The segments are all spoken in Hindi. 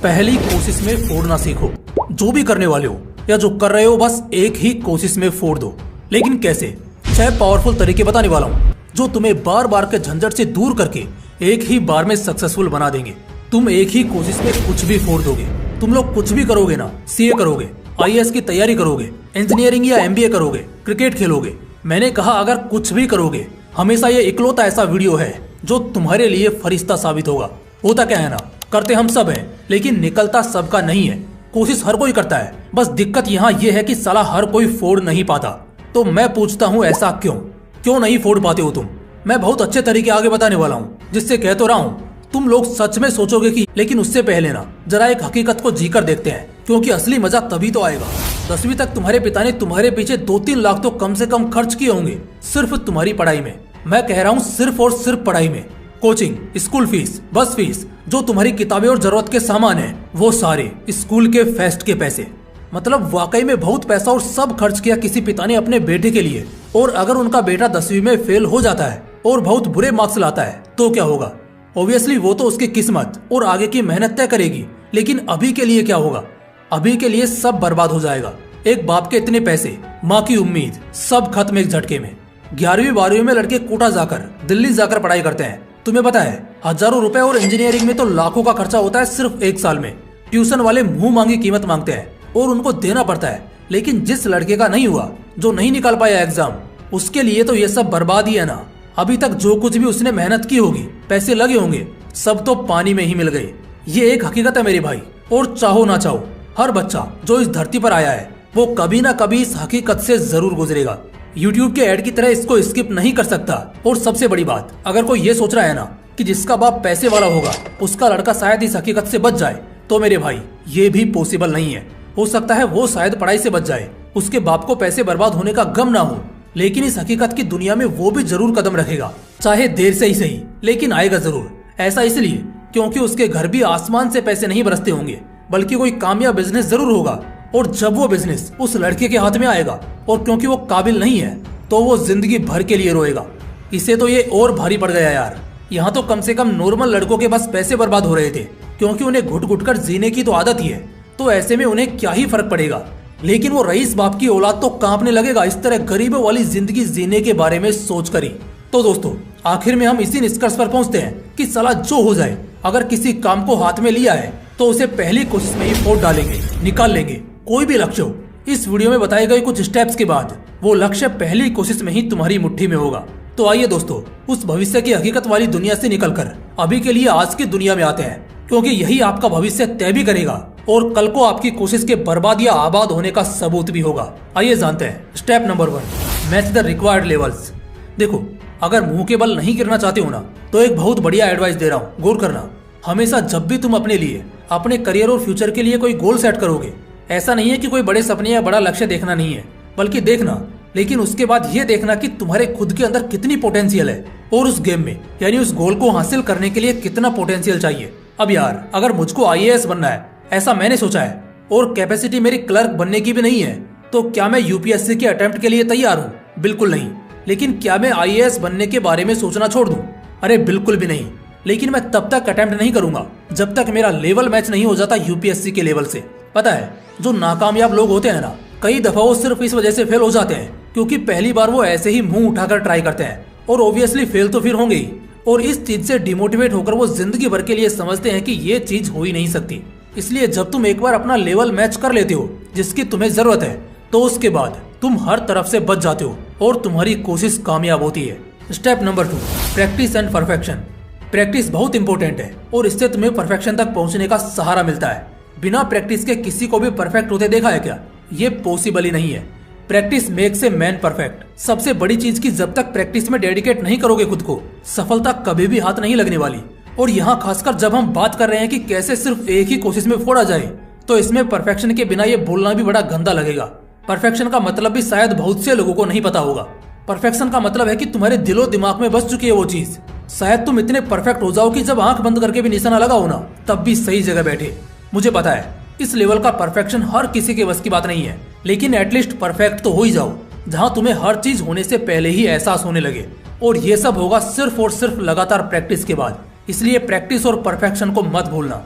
पहली कोशिश में फोड़ना सीखो। जो भी करने वाले हो या जो कर रहे हो बस एक ही कोशिश में फोड़ दो। लेकिन कैसे? 6 पावरफुल तरीके बताने वाला हूँ जो तुम्हें बार बार के झंझट से दूर करके एक ही बार में सक्सेसफुल बना देंगे। तुम एक ही कोशिश में कुछ भी फोड़ दोगे। तुम लोग कुछ भी करोगे ना, सीए करोगे, आईएएस की तैयारी करोगे, इंजीनियरिंग या एमबीए करोगे, क्रिकेट खेलोगे, मैंने कहा अगर कुछ भी करोगे, हमेशा ये इकलौता ऐसा वीडियो है जो तुम्हारे लिए फरिश्ता साबित होगा। होता क्या है ना, करते हम सब हैं लेकिन निकलता सबका नहीं है। कोशिश हर कोई करता है, बस दिक्कत यहाँ ये है कि साला हर कोई फोड़ नहीं पाता। तो मैं पूछता हूँ ऐसा क्यों नहीं फोड़ पाते हो तुम? मैं बहुत अच्छे तरीके आगे बताने वाला हूँ जिससे कह तो रहा हूँ तुम लोग सच में सोचोगे कि, लेकिन उससे पहले ना जरा एक हकीकत को जीकर देखते हैं, क्योंकि असली मजा तभी तो आएगा। 10वीं तक तुम्हारे पिता ने तुम्हारे पीछे 2-3 लाख तो कम से कम खर्च किए होंगे सिर्फ तुम्हारी पढ़ाई में। मैं कह रहा हूँ सिर्फ और सिर्फ पढ़ाई में। कोचिंग, स्कूल फीस, बस फीस, जो तुम्हारी किताबें और जरूरत के सामान है वो सारे, स्कूल के फेस्ट के पैसे, मतलब वाकई में बहुत पैसा और सब खर्च किया किसी पिता ने अपने बेटे के लिए। और अगर उनका बेटा 10वीं में फेल हो जाता है और बहुत बुरे मार्क्स लाता है तो क्या होगा? ऑब्वियसली वो तो उसकी किस्मत और आगे की मेहनत तय करेगी। लेकिन अभी के लिए क्या होगा? अभी के लिए सब बर्बाद हो जाएगा। एक बाप के इतने पैसे, माँ की उम्मीद, सब खत्म एक झटके में। 11वीं 12वीं में लड़के कोटा जाकर, दिल्ली जाकर पढ़ाई करते हैं। तुम्हें पता है हजारों रुपए और इंजीनियरिंग में तो लाखों का खर्चा होता है सिर्फ 1 साल में। ट्यूशन वाले मुंह मांगी कीमत मांगते हैं और उनको देना पड़ता है। लेकिन जिस लड़के का नहीं हुआ, जो नहीं निकाल पाया एग्जाम, उसके लिए तो ये सब बर्बाद ही है ना। अभी तक जो कुछ भी उसने मेहनत की होगी, पैसे लगे होंगे, सब तो पानी में ही मिल गए। ये एक हकीकत है मेरे भाई। और चाहो ना चाहो, हर बच्चा जो इस धरती पर आया है वो कभी ना कभी इस हकीकत से जरूर गुजरेगा। यूट्यूब के ऐड की तरह इसको स्किप नहीं कर सकता। और सबसे बड़ी बात, अगर कोई ये सोच रहा है ना कि जिसका बाप पैसे वाला होगा उसका लड़का शायद इस हकीकत से बच जाए, तो मेरे भाई ये भी पॉसिबल नहीं है। हो सकता है वो शायद पढ़ाई से बच जाए, उसके बाप को पैसे बर्बाद होने का गम ना हो, लेकिन इस हकीकत की दुनिया में वो भी जरूर कदम रखेगा, चाहे देर से ही सही, लेकिन आएगा जरूर। ऐसा इसलिए क्योंकि उसके घर भी आसमान से पैसे नहीं बरसते होंगे, बल्कि कोई कामयाब बिजनेस जरूर होगा। और जब वो बिजनेस उस लड़के के हाथ में आएगा और क्योंकि वो काबिल नहीं है तो वो जिंदगी भर के लिए रोएगा। इसे तो ये और भारी पड़ गया यार। यहाँ तो कम से कम नॉर्मल लड़कों के बस पैसे बर्बाद हो रहे थे क्योंकि उन्हें घुट घुट कर जीने की तो आदत ही है, तो ऐसे में उन्हें क्या ही फर्क पड़ेगा। लेकिन वो रईस बाप की औलाद तो कांपने लगेगा इस तरह गरीबों वाली जिंदगी जीने के बारे में सोच कर ही। तो दोस्तों, आखिर में हम इसी निष्कर्ष पर पहुंचते हैं कि साला जो हो जाए, अगर किसी काम को हाथ में लिया है तो उसे पहली कोशिश में ही फोड़ डालेंगे, निकाल लेंगे, कोई भी लक्ष्य हो। इस वीडियो में बताए गए कुछ स्टेप्स के बाद वो लक्ष्य पहली कोशिश में ही तुम्हारी मुट्ठी में होगा। तो आइए दोस्तों, उस भविष्य की हकीकत वाली दुनिया से निकलकर अभी के लिए आज की दुनिया में आते हैं, क्योंकि यही आपका भविष्य तय भी करेगा और कल को आपकी कोशिश के बर्बाद या आबाद होने का सबूत भी होगा। आइए जानते हैं step number 1, match the required levels. देखो, अगर मुंह के बल नहीं गिरना चाहते हो ना, तो एक बहुत बढ़िया एडवाइस दे रहा हूँ, गौर करना। हमेशा जब भी तुम अपने लिए, अपने करियर और फ्यूचर के लिए कोई गोल सेट करोगे, ऐसा नहीं है कि कोई बड़े सपने या बड़ा लक्ष्य देखना नहीं है, बल्कि देखना, लेकिन उसके बाद ये देखना कि तुम्हारे खुद के अंदर कितनी पोटेंशियल है और उस गेम में, यानी उस गोल को हासिल करने के लिए कितना पोटेंशियल चाहिए। अब यार, अगर मुझको आईएएस बनना है, ऐसा मैंने सोचा है, और कैपेसिटी मेरी क्लर्क बनने की भी नहीं है, तो क्या मैं यूपीएससी के अटेम्प्ट के लिए तैयार हूँ? बिल्कुल नहीं। लेकिन क्या मैं आईएएस बनने के बारे में सोचना छोड़ दूं? अरे बिल्कुल भी नहीं। लेकिन मैं तब तक अटेम्प्ट नहीं करूंगा जब तक मेरा लेवल मैच नहीं हो जाता यूपीएससी के लेवल से। पता है, जो नाकामयाब लोग होते हैं ना, कई दफा वो सिर्फ इस वजह से फेल हो जाते हैं क्योंकि पहली बार वो ऐसे ही मुंह उठाकर ट्राई करते हैं, और ऑब्वियसली फेल तो फिर होंगे ही। और इस चीज से डिमोटिवेट होकर वो जिंदगी भर के लिए समझते हैं कि ये चीज हो ही नहीं सकती। इसलिए जब तुम एक बार अपना लेवल मैच कर लेते हो जिसकी तुम्हें जरूरत है, तो उसके बाद तुम हर तरफ से बच जाते हो और तुम्हारी कोशिश कामयाब होती है। Step number 2, practice and perfection. Practice बहुत इंपॉर्टेंट है और इससे तुम्हें परफेक्शन तक पहुंचने का सहारा मिलता है। बिना प्रैक्टिस के किसी को भी परफेक्ट होते देखा है क्या? ये पॉसिबल ही नहीं है। Practice makes a man perfect. सबसे बड़ी चीज की जब तक प्रैक्टिस में डेडिकेट नहीं करोगे खुद को, सफलता कभी भी हाथ नहीं लगने वाली। और यहाँ खासकर जब हम बात कर रहे हैं कि कैसे सिर्फ एक ही कोशिश में फोड़ा जाए, तो इसमें परफेक्शन के बिना ये बोलना भी बड़ा गंदा लगेगा। परफेक्शन का मतलब भी शायद बहुत से लोगों को नहीं पता होगा। परफेक्शन का मतलब है कि तुम्हारे दिलो दिमाग में बस चुकी है वो चीज। शायद तुम इतने परफेक्ट हो जाओ कि जब आंख बंद करके भी निशाना लगाओ ना, तब भी सही जगह बैठे। मुझे पता है इस लेवल का परफेक्शन हर किसी के बस की बात नहीं है, लेकिन एटलीस्ट परफेक्ट तो हो ही जाओ जहां तुम्हें हर चीज होने से पहले ही एहसास होने लगे। और ये सब होगा सिर्फ और सिर्फ लगातार प्रैक्टिस के बाद। इसलिए प्रैक्टिस और परफेक्शन को मत भूलना।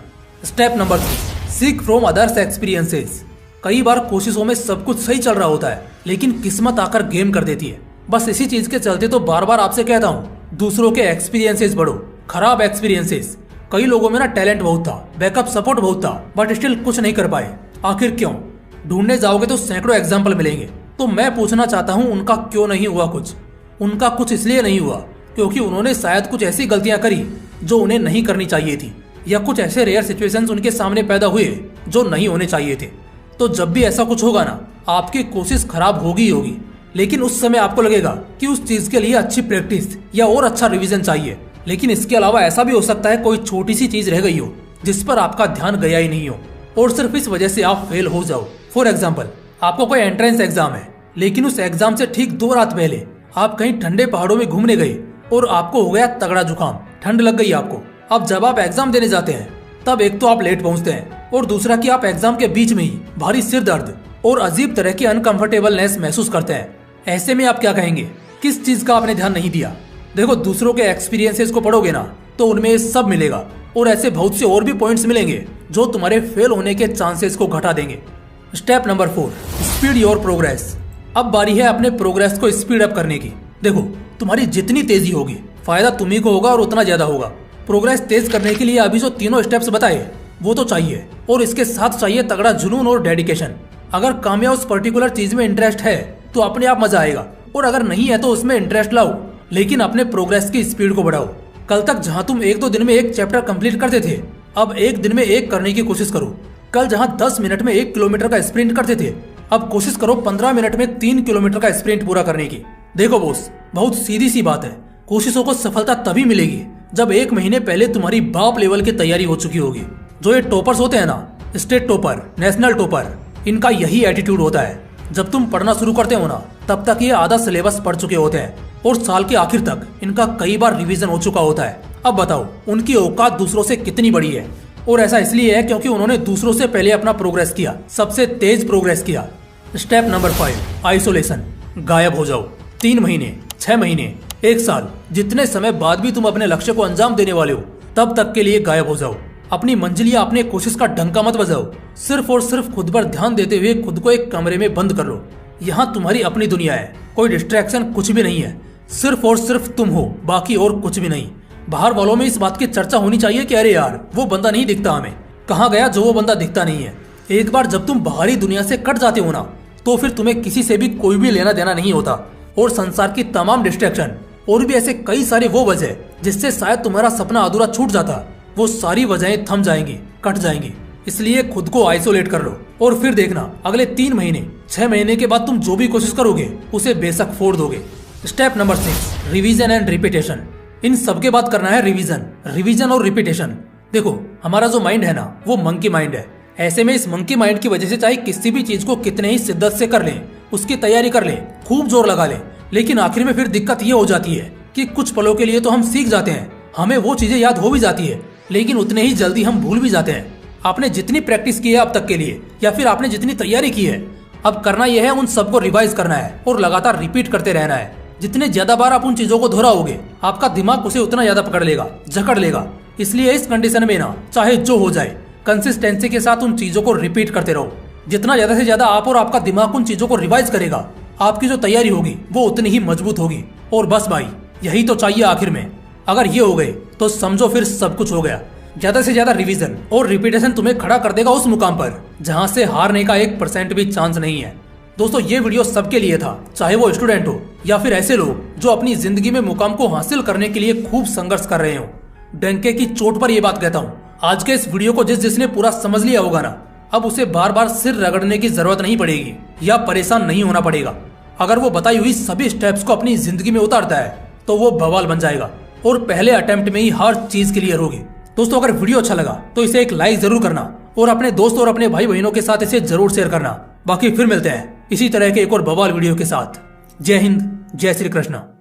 Step number 3, seek from others experiences. कई बार कोशिशों में सब कुछ सही चल रहा होता है, लेकिन किस्मत आकर गेम कर देती है। बस इसी चीज के चलते तो बार बार आपसे कहता हूँ, दूसरों के एक्सपीरियंसेस बढ़ो। खराब एक्सपीरियंसेस। कई लोगों में ना टैलेंट बहुत था, बैकअप सपोर्ट बहुत था, बट स्टिल कुछ नहीं कर पाए। आखिर क्यों? ढूंढने जाओगे तो सैकड़ों एग्जाम्पल मिलेंगे। तो मैं पूछना चाहता हूँ, उनका क्यों नहीं हुआ कुछ? उनका कुछ इसलिए नहीं हुआ क्योंकि उन्होंने शायद कुछ ऐसी गलतियां करी जो उन्हें नहीं करनी चाहिए थी, या कुछ ऐसे रेयर सिचुएशंस उनके सामने पैदा हुए जो नहीं होने चाहिए थे। तो जब भी ऐसा कुछ होगा ना, आपकी कोशिश खराब होगी ही होगी, लेकिन उस समय आपको लगेगा कि उस चीज के लिए अच्छी प्रैक्टिस या और अच्छा रिवीजन चाहिए। लेकिन इसके अलावा ऐसा भी हो सकता है कोई छोटी सी चीज रह गई हो जिस पर आपका ध्यान गया ही नहीं हो, और सिर्फ इस वजह से आप फेल हो जाओ। फॉर एग्जाम्पल, आपको कोई एंट्रेंस एग्जाम है, लेकिन उस एग्जाम से ठीक 2 रात पहले आप कहीं ठंडे पहाड़ों में घूमने गए और आपको हो गया तगड़ा जुकाम, ठंड लग गई आपको। अब जब आप एग्जाम देने जाते हैं, तब एक तो आप लेट पहुंचते हैं, और दूसरा कि आप एग्जाम के बीच में ही भारी सिर दर्द और अजीब तरह की अनकंफर्टेबलनेस महसूस करते हैं। ऐसे में आप क्या कहेंगे? किस चीज का आपने ध्यान नहीं दिया? देखो, दूसरों के एक्सपीरियंसेस को पढ़ोगे ना, तो उनमें ये सब मिलेगा, और ऐसे बहुत से और भी पॉइंट्स मिलेंगे जो तुम्हारे फेल होने के चांसेस को घटा देंगे। Step number 4, speed your progress. अब बारी है अपने प्रोग्रेस को स्पीड अप करने की। देखो, तुम्हारी जितनी तेजी होगी, फायदा तुम्ही को होगा और उतना ज्यादा होगा। प्रोग्रेस तेज करने के लिए अभी जो तीनों स्टेप्स बताए वो तो चाहिए, और इसके साथ चाहिए तगड़ा जुनून और डेडिकेशन। अगर काम या उस पर्टिकुलर चीज में इंटरेस्ट है तो अपने आप मजा आएगा, और अगर नहीं है तो उसमें इंटरेस्ट लाओ, लेकिन अपने प्रोग्रेस की स्पीड को बढ़ाओ। कल तक जहां तुम 1-2 दिन में एक चैप्टर कंप्लीट करते थे, अब 1 दिन में 1 करने की कोशिश करो। कल जहां 10 मिनट में 1 किलोमीटर का स्प्रिंट करते थे, अब कोशिश करो 15 मिनट में 3 किलोमीटर का स्प्रिंट पूरा करने की। देखो बॉस, बहुत सीधी सी बात है, कोशिशों को सफलता तभी मिलेगी जब 1 महीने पहले तुम्हारी बाप लेवल की तैयारी हो चुकी होगी। जो ये टॉपर्स होते हैं ना, स्टेट टॉपर, नेशनल टॉपर, इनका यही एटीट्यूड होता है। जब तुम पढ़ना शुरू करते हो ना, तब तक ये आधा सिलेबस पढ़ चुके होते हैं, और साल के आखिर तक इनका कई बार रिवीजन हो चुका होता है। अब बताओ, उनकी औकात दूसरों से कितनी बड़ी है? और ऐसा इसलिए है क्योंकि उन्होंने दूसरों से पहले अपना प्रोग्रेस किया, सबसे तेज प्रोग्रेस किया। Step number 5, isolation. गायब हो जाओ। 3 महीने, 6 महीने, 1 साल, जितने समय बाद भी तुम अपने लक्ष्य को अंजाम देने वाले हो, तब तक के लिए गायब हो जाओ। अपनी मंजिल या अपने कोशिश का डंका मत बजाओ। सिर्फ और सिर्फ खुद पर ध्यान देते हुए खुद को एक कमरे में बंद कर लो। यहाँ तुम्हारी अपनी दुनिया है, कोई डिस्ट्रैक्शन कुछ भी नहीं है। सिर्फ और सिर्फ तुम हो, बाकी और कुछ भी नहीं। बाहर वालों में इस बात की चर्चा होनी चाहिए कि अरे यार, वो बंदा नहीं दिखता हमें, कहाँ गया जो वो बंदा दिखता नहीं है। एक बार जब तुम बाहरी दुनिया से कट जाते हो ना, तो फिर तुम्हें किसी से भी कोई भी लेना देना नहीं होता, और संसार की तमाम डिस्ट्रैक्शन और भी ऐसे कई सारे वो वजह जिससे शायद तुम्हारा सपना अधूरा छूट जाता, वो सारी वजहें थम जाएंगी, कट जाएंगी। इसलिए खुद को आइसोलेट कर लो, और फिर देखना अगले 3 महीने, 6 महीने के बाद तुम जो भी कोशिश करोगे उसे बेशक फोड़ दोगे। Step number 6, revision and repetition. इन सबके बाद करना है रिवीजन और रिपीटेशन। देखो, हमारा जो माइंड है ना, वो मंकी माइंड है। ऐसे में इस मंकी माइंड की वजह से चाहे किसी भी चीज को कितने ही शिद्दत से कर लें, उसकी तैयारी कर लें, खूब जोर लगा लें, लेकिन आखिर में फिर दिक्कत ये हो जाती है कि कुछ पलों के लिए तो हम सीख जाते हैं, हमें वो चीजें याद हो भी जाती है, लेकिन उतने ही जल्दी हम भूल भी जाते हैं। आपने जितनी प्रैक्टिस की है अब तक के लिए, या फिर आपने जितनी तैयारी की है, अब करना यह है उन सबको रिवाइज करना है और लगातार रिपीट करते रहना है। जितने ज्यादा बार आप उन चीजों को दोहराओगे, आपका दिमाग उसे उतना ज्यादा पकड़ लेगा, जकड़ लेगा। इसलिए इस कंडीशन में ना, चाहे जो हो जाए, कंसिस्टेंसी के साथ उन चीजों को रिपीट करते रहो। जितना ज्यादा से ज्यादा आप और आपका दिमाग उन चीजों को रिवाइज करेगा, आपकी जो तैयारी होगी वो उतनी ही मजबूत होगी। और बस भाई, यही तो चाहिए आखिर में। अगर ये हो गए तो समझो फिर सब कुछ हो गया। ज्यादा से ज्यादा रिवीजन और रिपीटेशन तुम्हें खड़ा कर देगा उस मुकाम पर जहां से हारने का 1% भी चांस नहीं है। दोस्तों, ये वीडियो सबके लिए था, चाहे वो स्टूडेंट हो या फिर ऐसे लोग जो अपनी जिंदगी में मुकाम को हासिल करने के लिए खूब संघर्ष कर रहे हो। डंके की चोट पर यह बात कहता हूँ, आज के इस वीडियो को जिसने पूरा समझ लिया होगा ना, अब उसे बार बार सिर रगड़ने की जरूरत नहीं पड़ेगी या परेशान नहीं होना पड़ेगा। अगर वो बताई हुई सभी स्टेप्स को अपनी जिंदगी में उतारता है तो वो बवाल बन जाएगा और पहले अटेम्प्ट में ही हर चीज क्लियर होगी। दोस्तों, अगर वीडियो अच्छा लगा तो इसे एक लाइक जरूर करना और अपने दोस्तों और अपने भाई बहनों के साथ इसे जरूर शेयर करना। बाकी फिर मिलते हैं इसी तरह के एक और बवाल वीडियो के साथ। जय हिंद, जय श्री कृष्ण।